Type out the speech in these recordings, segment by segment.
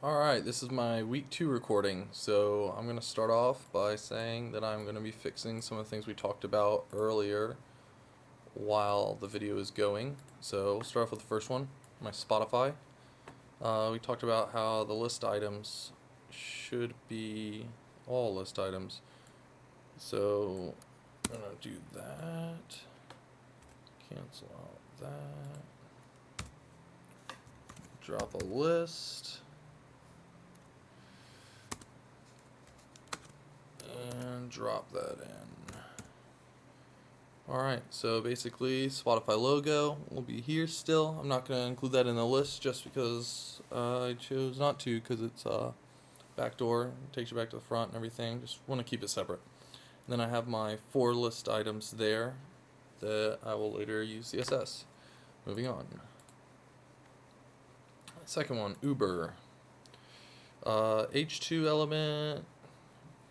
Alright, this is my week 2 recording, so I'm going to start off by saying that I'm going to be fixing some of the things we talked about earlier while the video is going. So we'll start off with the first one, my Spotify. We talked about how the list items should be all list items. So I'm going to do that, cancel out that, drop a list. And drop that in. Alright, so basically Spotify logo will be here still. I'm not going to include that in the list just because I chose not to, because it's back door, takes you back to the front and everything. Just want to keep it separate. And then I have my 4 list items there that I will later use CSS. Moving on. Second one, Uber. H2 element,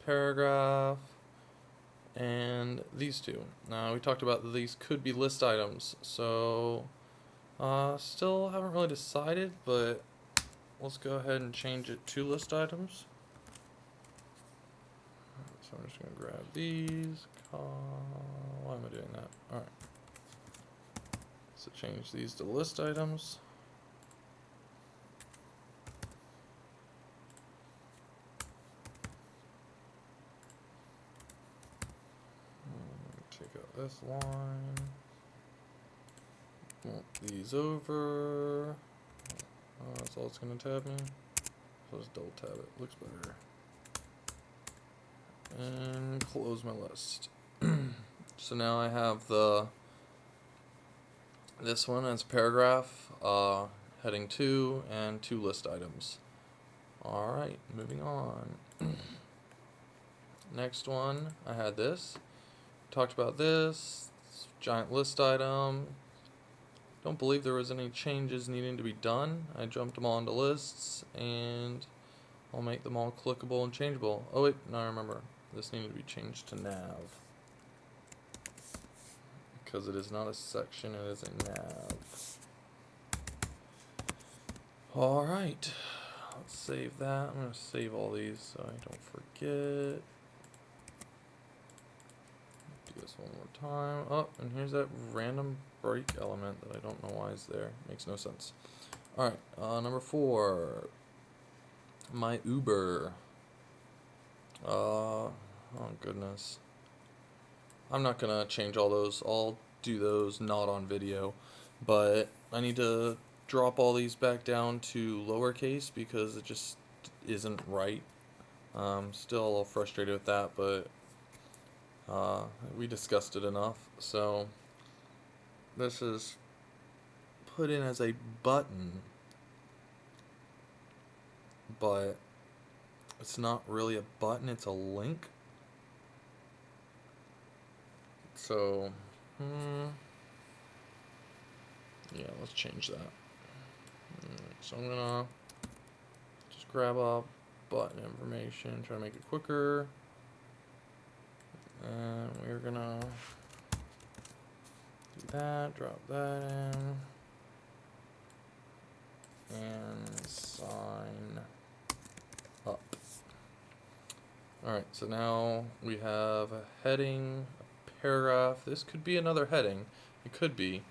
paragraph, and these two. Now we talked about that these could be list items, so still haven't really decided, but let's go ahead and change it to list items. So I'm just going to grab these. Why am I doing that? Alright. So change these to list items. Take out this line. Move these over. That's all it's going to tab me. So let's double tab it. Looks better. And close my list. So now I have this one as paragraph, heading 2, and 2 list items. Alright, moving on. Next one, I had this. Talked about this. Giant list item. Don't believe there was any changes needing to be done. I jumped them all into lists, and I'll make them all clickable and changeable. Oh wait, no, I remember. This needed to be changed to nav, because it is not a section, it is a nav. Alright, let's save that. I'm going to save all these so I don't forget. Do this one more time. Oh, and here's that random break element that I don't know why is there. Makes no sense. Alright, number 4. My Uber. Oh goodness. I'm not gonna change all those. I'll do those not on video. But I need to drop all these back down to lowercase because it just isn't right. Still a little frustrated with that, but we discussed it enough. So this is put in as a button, but it's not really a button, it's a link. So, yeah, let's change that. So I'm gonna just grab up button information, try to make it quicker. And we're gonna do that, drop that in, and sign up. Alright, so now we have a heading, a paragraph. This could be another heading. It could be.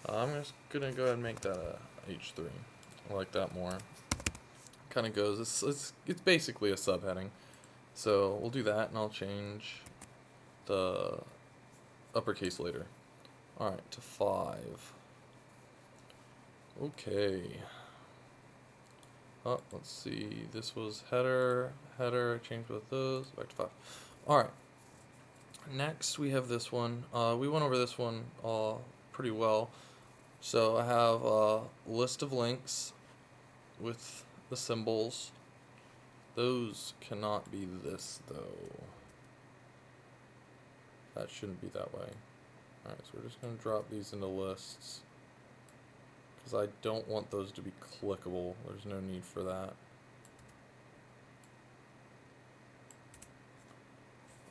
I'm just gonna go ahead and make that a H3. I like that more. Kind of goes. It's basically a subheading. So we'll do that, and I'll change the uppercase later. Alright, to 5. Okay. Oh, let's see. This was header. I changed both those. Back to 5. Alright. Next, we have this one. We went over this one pretty well. So I have a list of links with the symbols. Those cannot be this, though. That shouldn't be that way. Alright, so we're just going to drop these into lists, because I don't want those to be clickable. There's no need for that.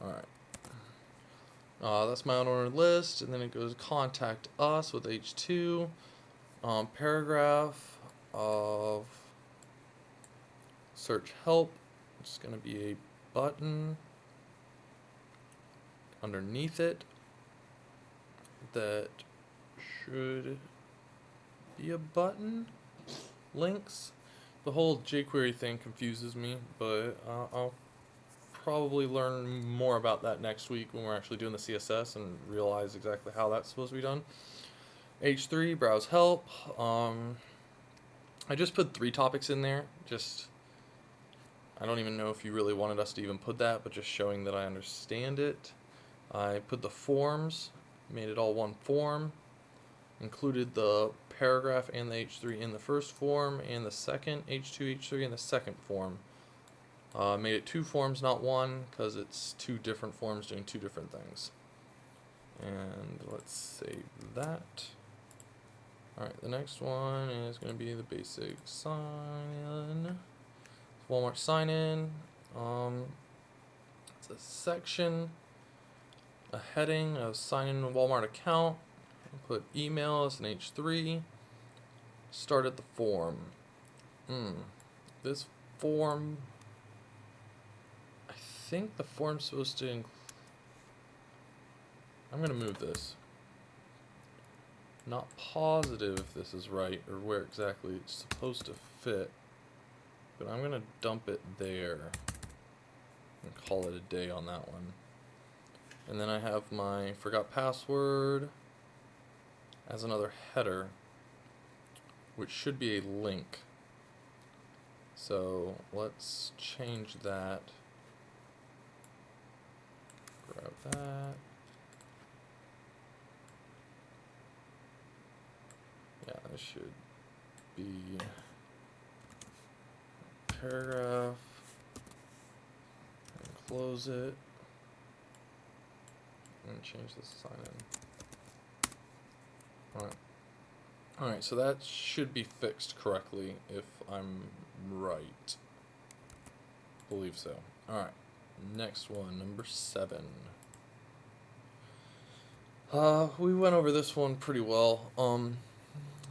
Alright. That's my unordered list, and then it goes contact us with H2. Paragraph of search help. It's going to be a button underneath it that should be a button. Links. The whole jQuery thing confuses me, but I'll probably learn more about that next week when we're actually doing the CSS and realize exactly how that's supposed to be done. H3, browse help. I just put 3 topics in there. I don't even know if you really wanted us to even put that, but just showing that I understand it. I put the forms, made it all one form, included the paragraph and the H3 in the first form, and the second H2, H3 in the second form. Made it 2 forms, not 1, because it's 2 different forms doing 2 different things. And let's save that. Alright, the next one is going to be the basic sign-in. Walmart sign-in. It's a section, a heading of sign-in to Walmart account. Put email as an H3. Started the form. This form, I think the form's supposed to I'm going to move this. Not positive if this is right or where exactly it's supposed to fit, but I'm going to dump it there and call it a day on that one. And then I have my forgot password as another header, which should be a link. So let's change that. Grab that. Yeah, this should be paragraph. And close it. And change this sign in. Alright, so that should be fixed correctly if I'm right. Believe so. Alright, next one, number 7. We went over this one pretty well.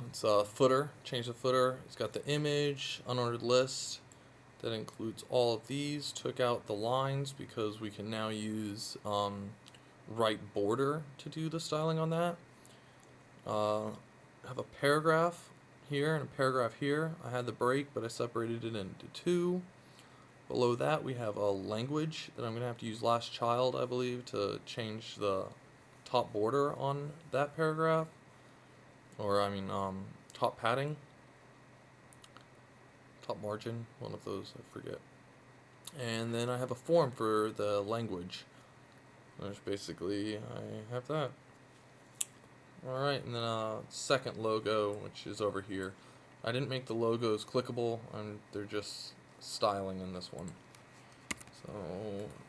It's a footer, change the footer. It's got the image, unordered list. That includes all of these. Took out the lines because we can now use right border to do the styling on that. Have a paragraph here and a paragraph here. I had the break, but I separated it into 2. Below that, we have a language that I'm going to have to use last child, I believe, to change the top border on that paragraph. Or, top padding. Top margin, one of those, I forget. And then I have a form for the language. Which basically, I have that. Alright, and then a second logo, which is over here. I didn't make the logos clickable, and they're just styling in this one. So,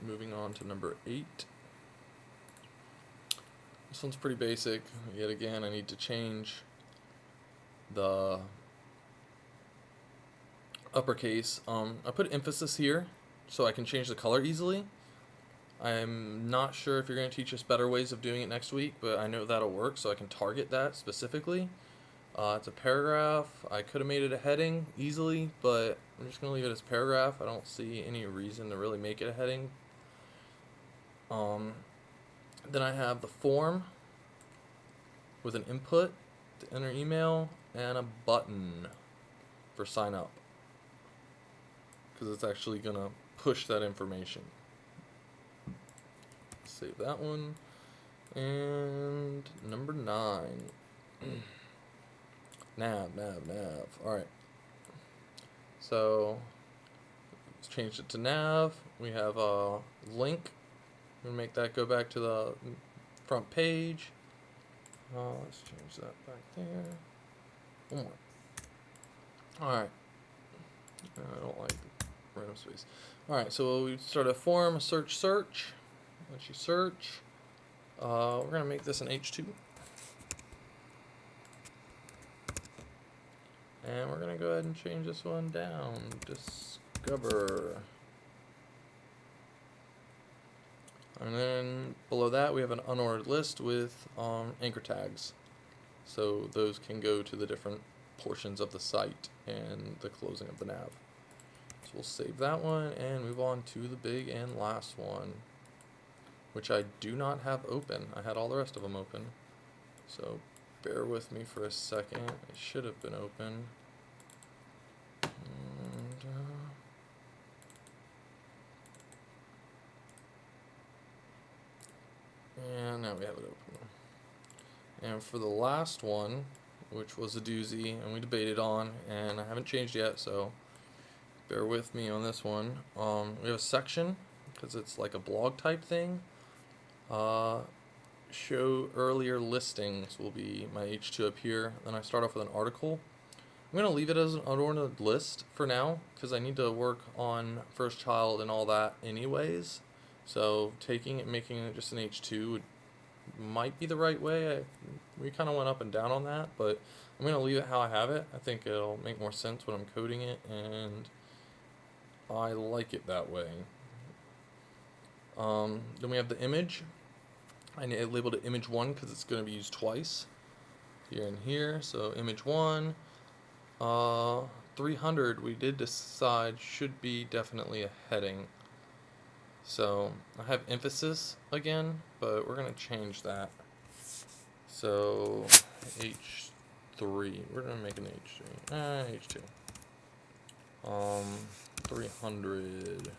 moving on to number 8. This one's pretty basic. Yet again, I need to change the uppercase. I put emphasis here, so I can change the color easily. I'm not sure if you're going to teach us better ways of doing it next week, but I know that'll work, so I can target that specifically. It's a paragraph. I could have made it a heading easily, but I'm just going to leave it as paragraph. I don't see any reason to really make it a heading. Then I have the form with an input to enter email and a button for sign up, because it's actually going to push that information. Save that one. And number 9. Nav. Alright. So, let's change it to nav. We have a link. We'll make that go back to the front page. Let's change that back there. One more. Alright. I don't like random space. Alright, so we start a form, a search. Once you search, we're going to make this an H2. And we're going to go ahead and change this one down. Discover. And then below that, we have an unordered list with anchor tags. So those can go to the different portions of the site and the closing of the nav. So we'll save that one and move on to the big and last one, which I do not have open. I had all the rest of them open. So bear with me for a second. It should have been open. And now we have it open. And for the last one, which was a doozy, and we debated on, and I haven't changed yet, so bear with me on this one. We have a section, because it's like a blog type thing. Show earlier listings will be my H2 up here. Then I start off with an article. I'm going to leave it as an unordered list for now, because I need to work on first child and all that anyways. So taking it and making it just an H2 might be the right way. We kind of went up and down on that, but I'm going to leave it how I have it. I think it'll make more sense when I'm coding it, and I like it that way. Then we have the image. I labeled it image 1 because it's going to be used twice, here and here. So image 1. 300 we did decide should be definitely a heading. So I have emphasis again, but we're going to change that. So H3, we're going to make an H2. 300.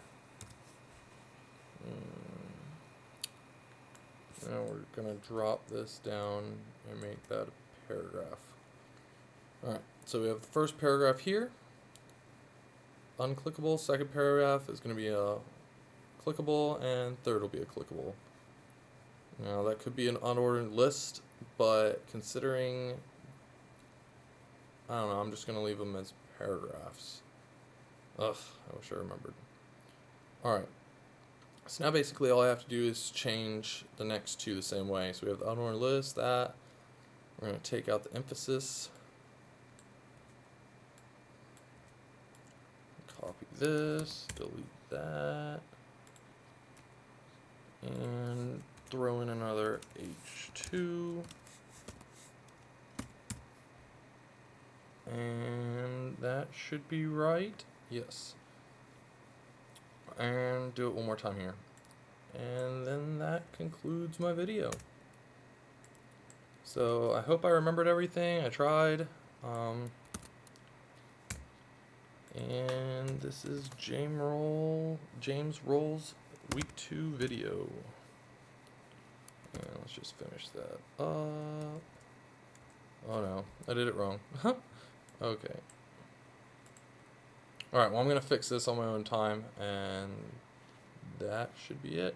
Now we're going to drop this down and make that a paragraph. Alright, so we have the first paragraph here. Unclickable. Second paragraph is going to be a clickable, and third will be a clickable. Now that could be an unordered list, but considering, I don't know, I'm just going to leave them as paragraphs. Ugh, I wish I remembered. Alright, so now basically all I have to do is change the next two the same way. So we have the unordered list, that. We're going to take out the emphasis. Copy this, delete that. And throw in another H2. And that should be right. Yes. And do it one more time here. And then that concludes my video. So I hope I remembered everything. I tried. And this is James Roll's Week 2 video. And let's just finish that up. Oh no, I did it wrong. Okay. Alright, well I'm going to fix this on my own time, and that should be it.